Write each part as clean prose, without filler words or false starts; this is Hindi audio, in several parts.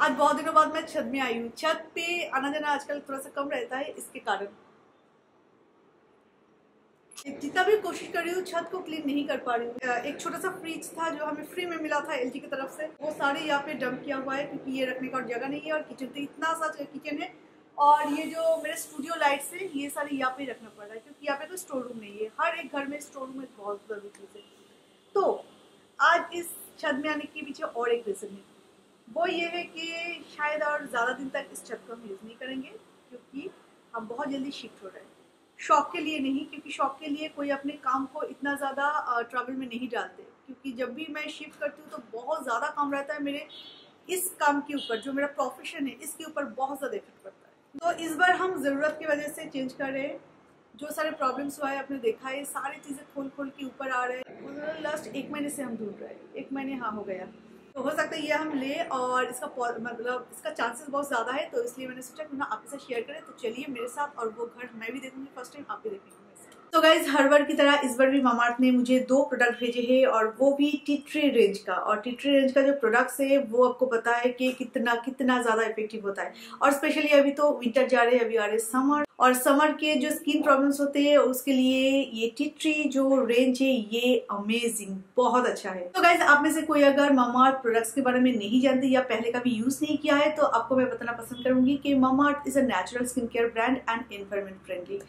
आज बहुत दिनों बाद मैं छत में आई हूँ। छत पे आना जाना आजकल थोड़ा सा कम रहता है, इसके कारण जितना भी कोशिश कर रही हूँ छत को क्लीन नहीं कर पा रही हूँ। एक छोटा सा फ्रिज था जो हमें फ्री में मिला था एलजी की तरफ से, वो सारे यहाँ पे डंप किया हुआ है क्योंकि ये रखने का और जगह नहीं है। और किचन तो इतना सा किचन है, और ये जो मेरे स्टूडियो लाइट्स है ये सारे यहाँ पे रखना पड़ रहा है क्योंकि यहाँ पे कोई स्टोर रूम नहीं है। हर एक घर में स्टोर रूम एक बहुत जरूरी चीज़ है। तो आज इस छत में आने के पीछे और एक रीज़न है, वो ये है कि शायद और ज़्यादा दिन तक इस छत को हम यूज़ नहीं करेंगे क्योंकि हम बहुत जल्दी शिफ्ट हो रहे हैं। शौक के लिए नहीं, क्योंकि शौक के लिए कोई अपने काम को इतना ज़्यादा ट्रबल में नहीं डालते, क्योंकि जब भी मैं शिफ्ट करती हूँ तो बहुत ज़्यादा काम रहता है मेरे इस काम के ऊपर, जो मेरा प्रोफेशन है इसके ऊपर बहुत ज़्यादा इफेक्ट पड़ता है। तो इस बार हम ज़रूरत की वजह से चेंज कर रहे हैं। जो सारे प्रॉब्लम्स हुआ है आपने देखा है, सारी चीज़ें खोल खोल के ऊपर आ रहे हैं। लास्ट 1 महीने से हम ढूंढ रहे हैं, 1 महीने हाँ हो गया। तो हो सकता है ये हम ले, और इसका मतलब इसका चांसेस बहुत ज़्यादा है, तो इसलिए मैंने सोचा कि ना आपके साथ शेयर करें। तो चलिए मेरे साथ, और वो घर मैं भी देखूंगी फर्स्ट टाइम, आप भी देखेंगे। तो गाइज हर बार की तरह इस बार भी मामाअर्थ ने मुझे 2 प्रोडक्ट भेजे हैं, और वो भी टी ट्री रेंज का। और टी ट्री रेंज का जो प्रोडक्ट्स है वो आपको पता है कि कितना ज़्यादा इफेक्टिव होता है। और स्पेशली अभी तो विंटर जा रहे हैं, अभी आ रहे समर, और समर के जो स्किन प्रॉब्लम्स होते हैं उसके लिए ये टी ट्री जो रेंज है ये अमेजिंग, बहुत अच्छा है। तो गाइज आप में से कोई अगर मामाअर्थ प्रोडक्ट्स के बारे में नहीं जानते या पहले कभी यूज नहीं किया है, तो आपको मैं बताना पसंद करूंगी कि Mamaearth is a natural skin care brand and environment friendly.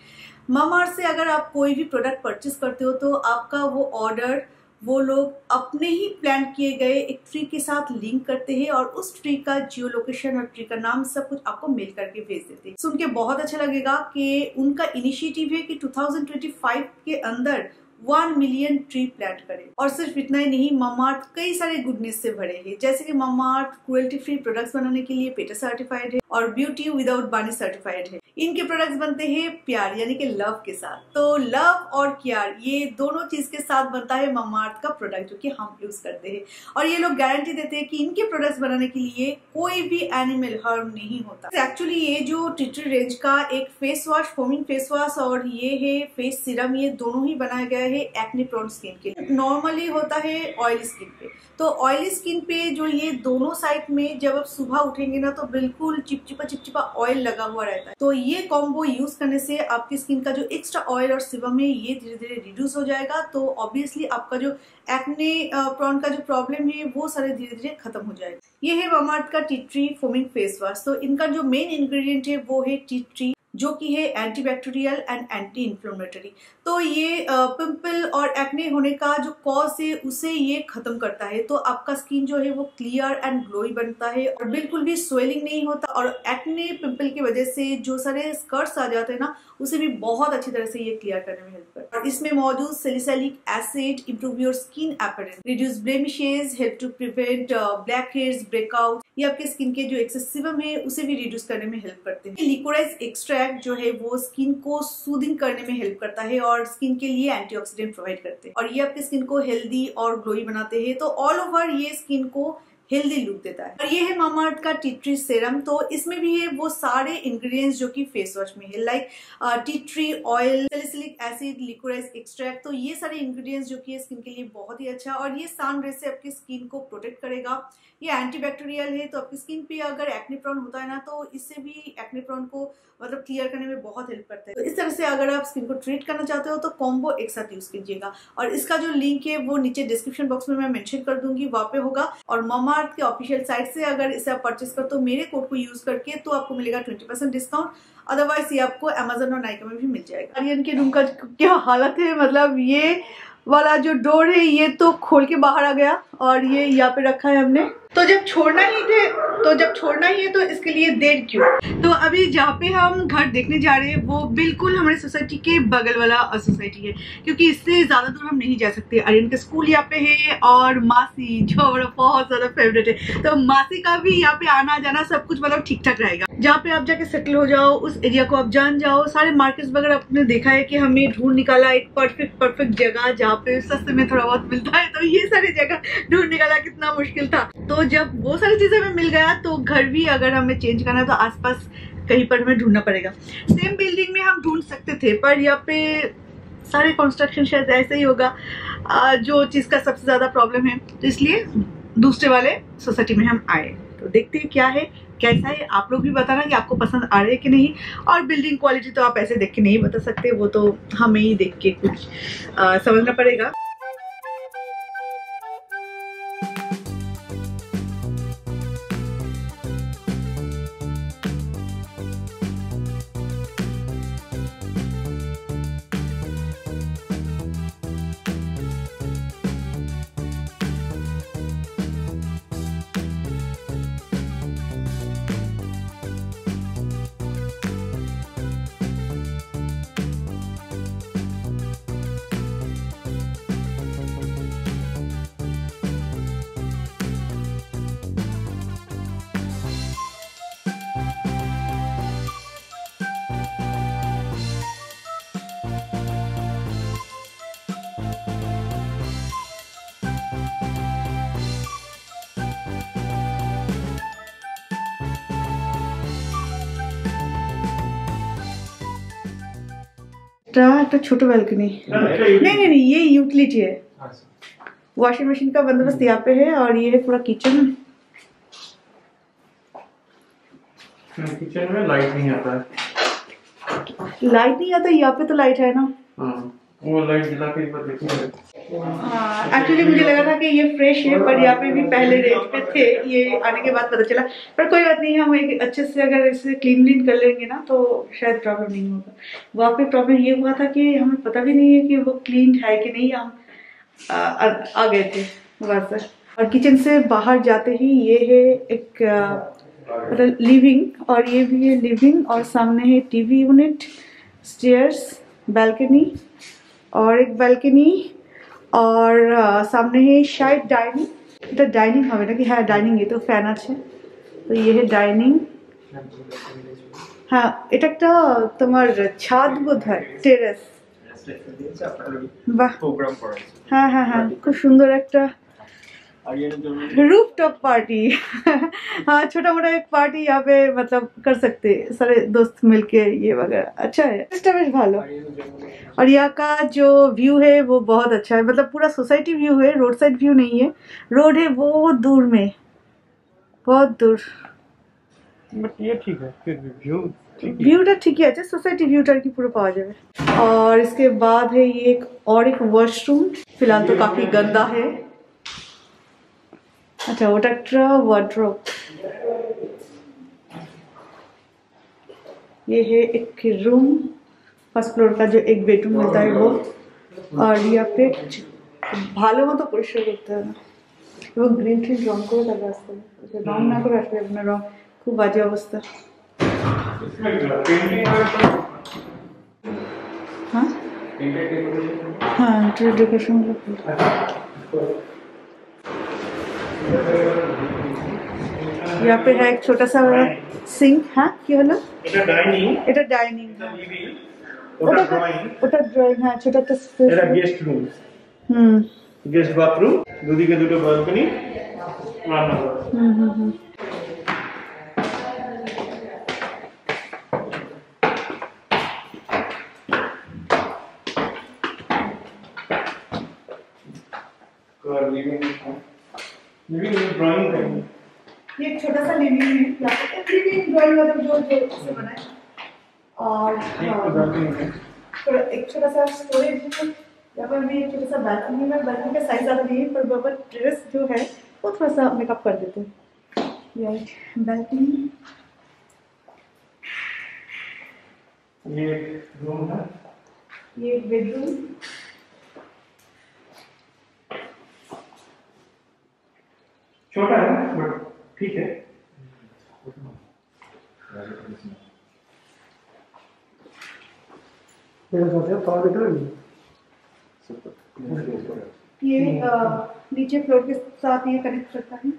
Mamaearth से अगर आप कोई भी प्रोडक्ट परचेस करते हो तो आपका वो ऑर्डर वो लोग अपने ही प्लान किए गए एक ट्री के साथ लिंक करते हैं, और उस ट्री का जियो लोकेशन और ट्री का नाम सब कुछ आपको मेल करके भेज देते हैं। सुन के बहुत अच्छा लगेगा कि उनका इनिशिएटिव है कि 2025 के अंदर 1 मिलियन ट्री प्लांट करें। और सिर्फ इतना ही नहीं, मामाअर्थ कई सारे गुडनेस से भरे हैं, जैसे कि मामाअर्थ क्रुएल्टी फ्री प्रोडक्ट्स बनाने के लिए पेटा सर्टिफाइड है और ब्यूटी विदाउट बार्निश सर्टिफाइड है। इनके प्रोडक्ट्स बनते हैं प्यार यानी कि लव के साथ। तो लव और केयर ये दोनों चीज के साथ बनता है मामाअर्थ का प्रोडक्ट जो कि हम यूज करते हैं। और ये लोग गारंटी देते हैं कि इनके प्रोडक्ट्स बनाने के लिए कोई भी एनिमल हार्म नहीं होता। एक्चुअली ये जो टी ट्री रेंज का एक face wash, foaming face wash, और ये है फेस सीरम, ये दोनों ही बनाया गया है एक्ने प्रोन स्किन के लिए। नॉर्मली होता है ऑयली स्किन पे, तो ऑयली स्किन पे जो ये दोनों साइड में जब आप सुबह उठेंगे ना तो बिल्कुल चिपचिपा ऑयल लगा हुआ रहता है। तो ये कॉम्बो यूज करने से आपकी स्किन का जो एक्स्ट्रा ऑयल और सीरम है ये धीरे धीरे रिड्यूस हो जाएगा। तो ऑब्वियसली आपका जो एक्ने प्रोन का जो प्रॉब्लम है वो सारे धीरे धीरे खत्म हो जाएगा। ये है मामाअर्थ का tea tree foaming face wash. तो इनका जो मेन इंग्रेडिएंट है वो है टी ट्री, जो कि है एंटीबैक्टीरियल एंड एंटी इन्फ्लेमेटरी। तो ये पिंपल और एक्ने होने का जो कॉज है उसे ये खत्म करता है। तो आपका स्किन जो है वो क्लियर एंड ग्लोई बनता है, और बिल्कुल भी स्वेलिंग नहीं होता, और एक्ने पिंपल की वजह से जो सारे स्कर्ट्स आ जाते हैं ना उसे भी बहुत अच्छी तरह से ये क्लियर करने में हेल्प करता है। और इसमें मौजूद salicylic acid improve your skin appearance, reduce blemishes, help to prevent blackheads, breakout. ये आपके स्किन के जो एक्सेस सीबम है उसे भी रिड्यूस करने में हेल्प करते हैं। लिकोराइज एक्सट्रैक्ट जो है वो स्किन को सूदिंग करने में हेल्प करता है और स्किन के लिए एंटीऑक्सीडेंट प्रोवाइड करते हैं, और ये आपकी स्किन को हेल्दी और ग्लोई बनाते हैं। तो ऑल ओवर ये स्किन को हेल्दी लुक देता है। और ये है मामाअर्थ का टी ट्री सेरम। तो इसमें भी है वो सारे इंग्रेडिएंट्स जो कि फेस वॉश में है, like tea tree oil, salicylic acid, liquorice extract. तो ये सारे इंग्रेडिएंट्स जो कि स्किन के लिए बहुत ही अच्छा, और ये सन रे से आपकी स्किन को प्रोटेक्ट करेगा। ये एंटीबैक्टीरियल है, तो आपकी स्किन पे अगर एक्ने प्रोन होता है ना तो इससे भी एक्ने प्रोन को मतलब क्लियर करने में बहुत हेल्प करता है। तो इस तरह से अगर आप स्किन को ट्रीट करना चाहते हो तो कॉम्बो एक साथ यूज कीजिएगा। और इसका जो लिंक है वो नीचे डिस्क्रिप्शन बॉक्स में मैं मेंशन कर दूंगी, वहां पे होगा। और मामाअर्थ के ऑफिशियल साइट से अगर इसे आप परचेस कर तो मेरे कोड को यूज करके तो आपको मिलेगा 20% डिस्काउंट। अदरवाइज ये आपको अमेजन और नाइका में भी मिल जाएगा। आर्यन के रूम का क्या हालत है, मतलब ये वाला जो डोर है ये तो खोल के बाहर आ गया, और ये यहाँ पे रखा है हमने। तो जब छोड़ना ही है तो इसके लिए देर क्यों। तो अभी जहाँ पे हम घर देखने जा रहे हैं वो बिल्कुल हमारे सोसाइटी के बगल वाला सोसाइटी है, क्योंकि इससे ज्यादा दूर हम नहीं जा सकते। आर्यन का स्कूल यहाँ पे है, और मासी जो हमारा बहुत ज्यादा फेवरेट है, तो मासी का भी यहाँ पे आना जाना सब कुछ मतलब ठीक ठाक रहेगा। जहाँ पे आप जाके सेटल हो जाओ, उस एरिया को आप जान जाओ, सारे मार्केट्स वगैरह आपने देखा है कि हमें ढूंढ निकाला एक परफेक्ट जगह जहाँ पे सस्ते में थोड़ा बहुत मिलता है। तो ये सारी जगह ढूंढ निकाला कितना मुश्किल था। तो जब वो सारी चीजें हमें मिल गया तो घर भी अगर हमें चेंज करना है तो आसपास कहीं पर हमें ढूंढना पड़ेगा। सेम बिल्डिंग में हम ढूंढ सकते थे, पर यहाँ पे सारे कंस्ट्रक्शन शायद ऐसे ही होगा जो चीज का सबसे ज्यादा प्रॉब्लम है, तो इसलिए दूसरे वाले सोसाइटी में हम आए। तो देखते हैं क्या है कैसा है। आप लोग भी बताना कि आपको पसंद आ रहे है कि नहीं। और बिल्डिंग क्वालिटी तो आप ऐसे देख के नहीं बता सकते, वो तो हमें ही देख के कुछ समझना पड़ेगा। একটা ছোট ব্যালকনি नहीं ये यूटिलिटी है। वॉशिंग मशीन का बंदोबस्त यहाँ पे है और ये है पूरा किचन। किचन में लाइट नहीं आता है। लाइट नहीं आता यहाँ पे तो लाइट है ना। वो लाइट जला के एक बार देखिए। एक्चुअली मुझे लगा था कि ये फ्रेश है पर यहाँ पे भी पहले रेट पे थे, ये आने के बाद पता चला। पर कोई बात नहीं, हम एक अच्छे से अगर इसे क्लीन कर लेंगे ना तो शायद प्रॉब्लम नहीं होगा। वहाँ पे प्रॉब्लम ये हुआ था कि हमें पता भी नहीं है कि वो क्लीन है कि नहीं। हम आ गए थे वहाँ से। और किचन से बाहर जाते ही ये है एक मतलब लिविंग, और ये भी है लिविंग, और सामने है टीवी यूनिट, स्टेयर्स, बैल्कनी और एक बैल्कनी, और सामने है शायद डाइनिंग। এটা ডাইনিং হবে নাকি? হ্যাঁ ডাইনিং, এ তো ফ্যান আছে। তো ये है ডাইনিং। হ্যাঁ এটা একটা তোমার ছাদ বোধহয়, টেরেস। বাহ, হ্যাঁ হ্যাঁ হ্যাঁ, খুব সুন্দর একটা रूफटॉप पार्टी। हाँ, छोटा मोटा एक पार्टी यहाँ पे मतलब कर सकते हैं सारे दोस्त मिलके, ये वगैरह अच्छा है। सिस्टम भालो। और यहाँ का जो व्यू है वो बहुत अच्छा है, मतलब पूरा सोसाइटी व्यू है, रोड साइड व्यू नहीं है। रोड है वो दूर में, बहुत दूर। बट ये ठीक है, फिर ভিউটা ঠিকই আছে, সোসাইটি ভিউটা আর কি পুরো পাওয়া যাবে। और इसके बाद है ये एक वॉशरूम, फिलहाल तो काफी गंदा है। अच्छा, ওটা একটা वार्डरोब। ये है एक रूम, फर्स्ट फ्लोर का जो एक बेडरूम मिलता है वो। और यहाँ पे ভালো মতো পরিষ্কার করতে হবে এবং গ্রিন ট্রি রং করে তারপর আসতে হবে। রং না করে আসলে আপনার রং খুব বাজে অবস্থা। हाँ हाँ, डेकोरेशन यहाँ पे है एक छोटा सा सिंक। हाँ কি হলো? এটা ডাইনিং, ওটা ড্রয়িং। হ্যাঁ, ছোট একটা স্পেস। এটা গেস্ট রুম। গেস্ট বাথরুম, দুদিকে দুটো ব্যালকনি, রান্নাঘর। लिविंग ड्राइंग रूम, ये एक छोटा सा लिविंग है। लिविंग ड्राइंग मतलब जो से बना है। और एक छोटा सा स्टोरेज है। यहाँ पर भी एक छोटा सा बैल्कनी है। बैल्कनी का साइज ज़्यादा नहीं है पर बाबा टेरेस जो है वो थोड़ा सा मेकअप कर देते हैं। Right, balcony. ये रूम है, ये बेडरूम। छोटा है बट ठीक है। ये नीचे फ्लोर के साथ ये कनेक्ट करता है।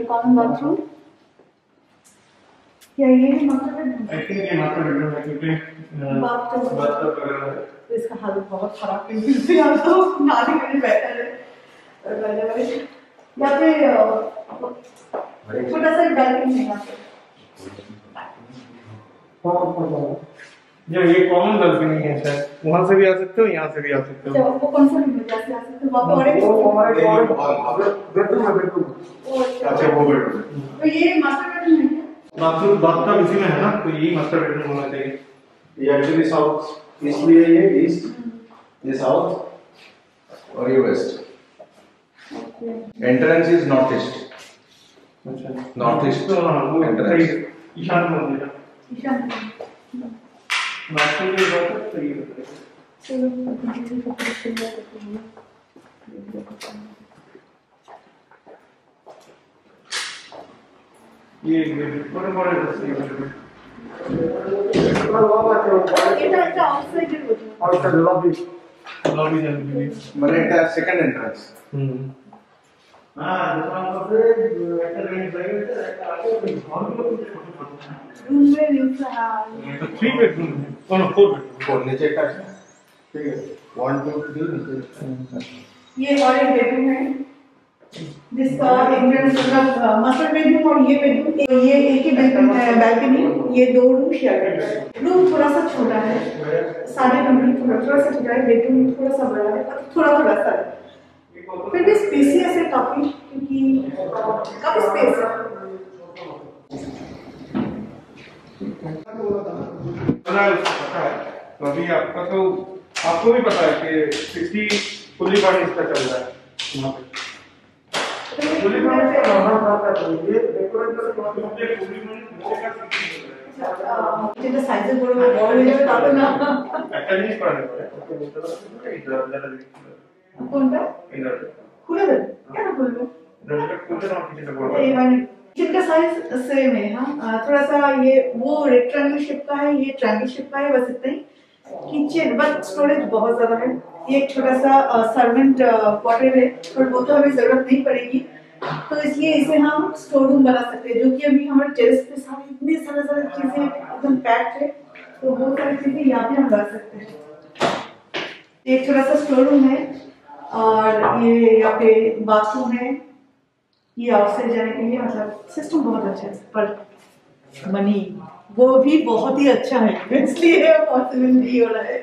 Common bathroom. या ये मास्टर बेडरूम? आई थिंक ये मास्टर बेडरूम है क्योंकि बाथटब वगैरह है। तो इसका हालत बहुत खराब है, यहाँ तो नाली में बैठा है। यहाँ पे छोटा सा बैल्कनी है। ये कॉमन बालकनी है सर, वहाँ से भी आ सकते हो, यहाँ से भी आ सकते हो। वो कौन सा रूम है जैसे आ सकते हो वहाँ पे? और एक बेडरूम है, बेडरूम। अच्छा वो बेडरूम। तो ये मास्टर बेडरूम है क्या? बाथरूम इसी में है ना, तो यही मास्टर बेडरूम होना चाहिए। ये एक्चुअली साउथ ईस्ट में है, ये ईस्ट, ये साउथ और ये west. Entrance is north east. अच्छा नॉर्थ ईस्ट तो हाँ वो एंट्रेंस। ईशान मंदिर है। ईशान बाथरूम की बात सही है। चलो ये बड़े बड़े सही है। এটা একটা আউটসাইডের বোঝো आउटसाइड लॉबी जाने মানে এটা সেকেন্ড এন্ট্রান্স। हाँ दुकान पे একটা रेंज लगे थे, একটা आके घर में रूम में यूज है तो 3 बेडरूम है, कोनो 4 बेडरूम। और नीचे एक है, ठीक है 1 2 3 नीचे। ये और एक बेडरूम है जिसका एंट्रेंस मतलब मास्टर बेडरूम और ये बेडरूम ये एक ही बेडरूम है, बालकनी ये दो रूम शेयर करते हैं। रूम थोड़ा सा छोटा है, सारे रूम भी थोड़ा सा छोटा है, बेडरूम थोड़ा सा बड़ा है, थोड़ा सा है, फिर भी स्पेसियस है काफी, क्योंकि काफी स्पेस है। पता है, उसको पता है। तो अभी आपका तो आपको भी पता है कि 60 फुल्ली फर्निश्ड का चल रहा है वहाँ पे। फुल्ली फर्निश्ड का नॉर्मल आता है, ये डेकोरेट का फुल्ली फर्निश्ड का 60 যেটা সাইজে বড় হয়ে যাবে তাহলে না একটা জিনিস করা যাবে, ওকে বলতে পারো ইধর যারা দেখতে কোনটা ইধর খুলে দেবে কেন খুলবে इधर खुलते ना किसी का बोल ये मैंने किचन का साइज सेम है। हाँ थोड़ा सा ये वो रेक्टेंगल शेप का है, ये ट्रायंगल शेप का है, बस इतना ही। किचन बट स्टोरेज बहुत ज्यादा है। ये एक छोटा सा सर्वेंट क्वार्टर है, पर वो तो हमें जरूरत नहीं पड़ेगी, तो इसलिए इसे हम स्टोर रूम बना सकते हैं, जो कि अभी हमारे टेरेस पे सारी इतनी सारी चीजें एकदम पैक्ड है, तो वो सारी चीजें यहाँ पे हम रख सकते हैं। एक छोटा सा स्टोर रूम है और ये यहाँ पे बाथरूम है। ये आउटसाइड जाने के लिए मतलब सिस्टम बहुत अच्छा है, पर मनी वो भी बहुत ही अच्छा है, इसलिए पॉसिबल नहीं हो रहा है।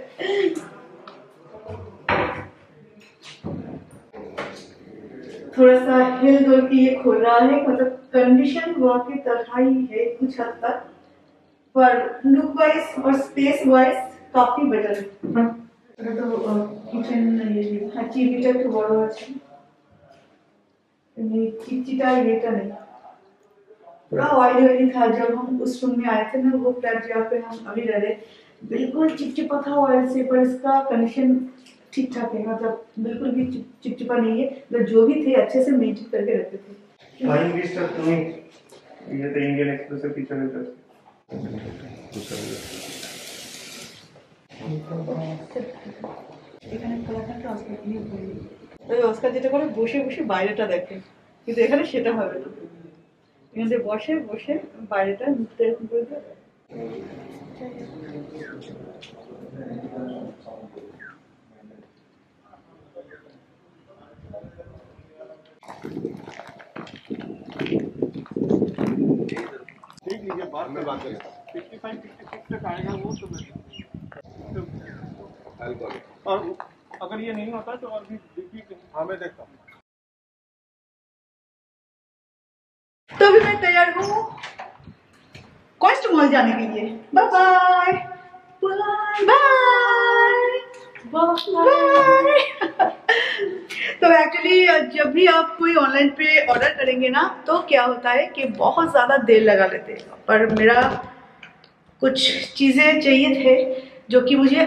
थोड़ा सा हिल डुल के ये खोल रहा है, मतलब कंडीशन वहाँ की तरह ही है कुछ हद तक, पर लुक वाइज और स्पेस वाइज काफी बेटर है। तो किचन ये चिमटा একটু বড় আছে, ये चिमटा येटा नहीं पूरा ऑयली था। जब हम उस रूम में आए थे ना, वो फ्लैट जहाँ पे हम अभी रह रहे, बिल्कुल चिपचिपा था ऑयल से, पर इसका कंडीशन ठीक ठाक है, मतलब बिल्कुल भी चिपचिपा नहीं है, मतलब जो भी थे अच्छे से मेंटेन करके रखते थे। फ्लाइंग विस्टा तुम्हें ये तो इंडियन एक्सप्रेस से पीछे नहीं था। এখানে কালারটা ট্রান্সফার নিয়ে বলি ওই অস্কার যেটা করে বসে বসে বাইরেটা দেখে, কিন্তু এখানে সেটা হবে না, এখানে বসে বসে বাইরেটা মুখটা এরকম করে দেবে। देख लीजिए बाद में बात करें। 55-56 तक आएगा वो तो मैं अल्कोहल और अगर ये नहीं होता तो और भी देखिए। हाँ मैं देखता हूँ। तो अभी मैं तैयार हूँ क्वेस्ट मॉल जाने के लिए। Bye bye bye bye. तो एक्चुअली जब भी आप कोई ऑनलाइन पे ऑर्डर करेंगे ना, तो क्या होता है कि बहुत ज़्यादा देर लगा लेते हैं, पर मेरा कुछ चीज़ें चाहिए थे जो कि मुझे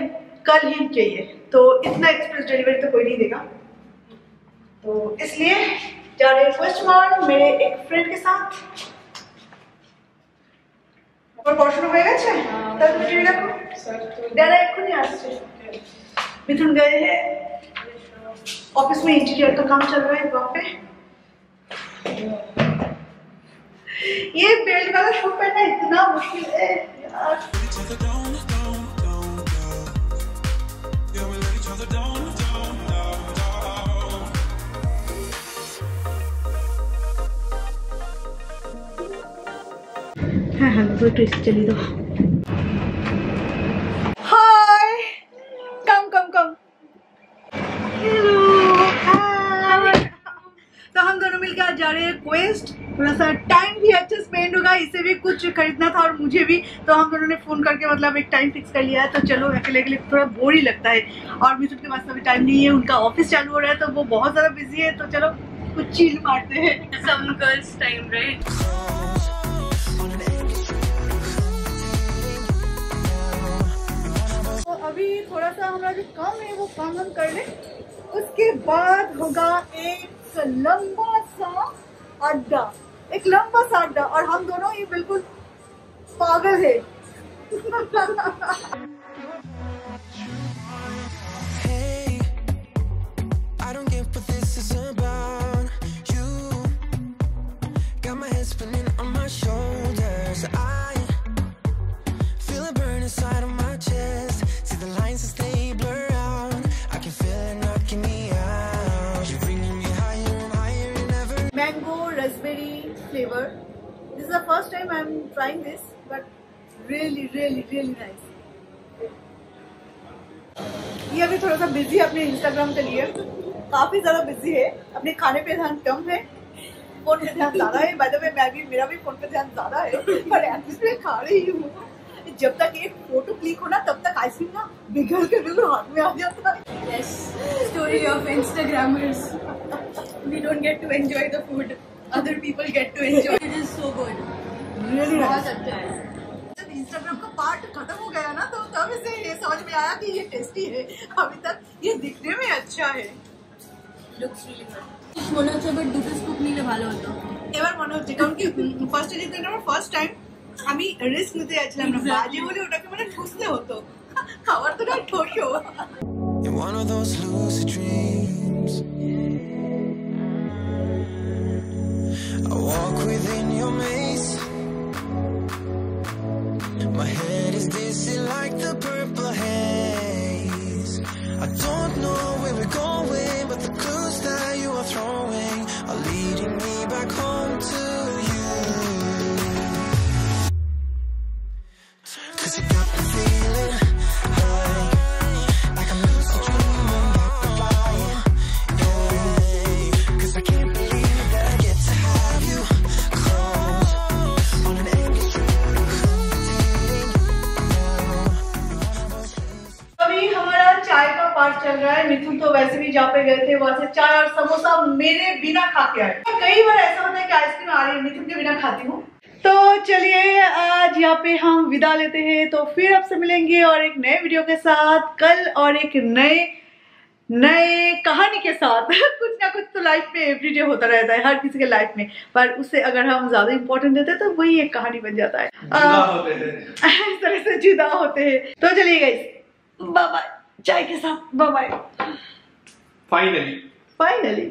कल ही चाहिए, तो इतना एक्सप्रेस डिलीवरी तो कोई नहीं देगा, तो इसलिए जा रहे फर्स्ट मॉल मेरे एक फ्रेंड के साथ। और পড়াশোনা হয়ে গেছে? তাহলে তুমি রাখো, দাদা এক্ষুনি আসছে। मिथुन गए हैं ऑफिस में, इंटीरियर का काम चल रहा है वहाँ पे। ये बेल्ट वाला शूट पहनना इतना मुश्किल है यार। हाँ हाँ तो चलिए दो। जा रहे हैं क्वेस्ट, थोड़ा सा टाइम भी अच्छे स्पेंड होगा, इसे भी कुछ खरीदना था और मुझे भी, तो हम दोनों ने फोन करके मतलब एक टाइम फिक्स कर लिया है। तो चलो, अकेले अकेले थोड़ा बोर ही लगता है और मिथुन के पास अभी टाइम नहीं है, उनका ऑफिस चालू हो रहा है तो वो बहुत ज़्यादा बिजी है, तो चलो कुछ चिल मारते हैं। Some girls time, right? तो अभी थोड़ा सा हमारा जो काम है वो काम हम कर लें, उसके बाद होगा एक लंबा सा अड्डा, एक लंबा सा अड्डा, और हम दोनों ही बिल्कुल पागल है। Mango raspberry flavor. This is the first time I am trying this, but really nice. ये अभी थोड़ा सा बिजी है अपने इंस्टाग्राम के लिए, काफी ज्यादा बिजी है, अपने खाने पे ध्यान कम है, फोन पे ध्यान ज्यादा है। बाय द वे मेरा भी फोन पे ध्यान ज्यादा है, पर आइसक्रीम खा रही हूँ। जब तक एक फोटो क्लिक हो ना तब तक आइसक्रीम ना बिगड़ के बिल्कुल हाथ में आ जाता है। Yes, story of Instagrammers. We don't get to enjoy the food. Other people get to enjoy. It is so good. Really बहुत nice. अच्छा है. जब इंस्टाग्राम का पार्ट खत्म हो गया ना तो तब इसे ये समझ में आया कि ये टेस्टी है, अभी तक ये दिखने में अच्छा है। Looks really good. মনে হচ্ছে এবার দুটো স্কুপ নিলে ভালো হতো. এবার মনে হচ্ছে কারণ কি ফার্স্ট এডিশন আমার ফার্স্ট টাইম, আমি রিস্ক নিতে যাচ্ছিলাম না, বাজে বলে ওটাকে মানে ঠুসতে হতো, খাবার তো না ঠোসো। In one of those lucid dreams, I walk within your maze. My head is dizzy like the purple haze. I don't know where we're going, but the clues that you are throwing are leading me back home to you. 'Cause you got me feeling like I'm lucid dreaming about the flying. Yeah, 'cause I can't believe that I get to have you close on an endless अभी हमारा चाय का पार्ट चल रहा है। मिथुन तो वैसे भी जहाँ पे गए थे वहां से चाय और समोसा मेरे बिना खा के आए। कई बार ऐसा होता है कि आइसक्रीम आ रही है, मिथुन के बिना खाती हूँ। तो चलिए आज यहाँ पे हम विदा लेते हैं, तो फिर आपसे मिलेंगे और एक नए वीडियो के साथ कल, और एक नए कहानी के साथ। कुछ ना कुछ तो लाइफ में एवरीडे होता रहता है हर किसी के लाइफ में, पर उससे अगर हम ज्यादा इंपॉर्टेंट देते हैं तो वही एक कहानी बन जाता है। इस तरह से जुदा होते हैं। तो चलिए गाइस, बाय बाय, चाय के साथ बाय बाय। Finally finally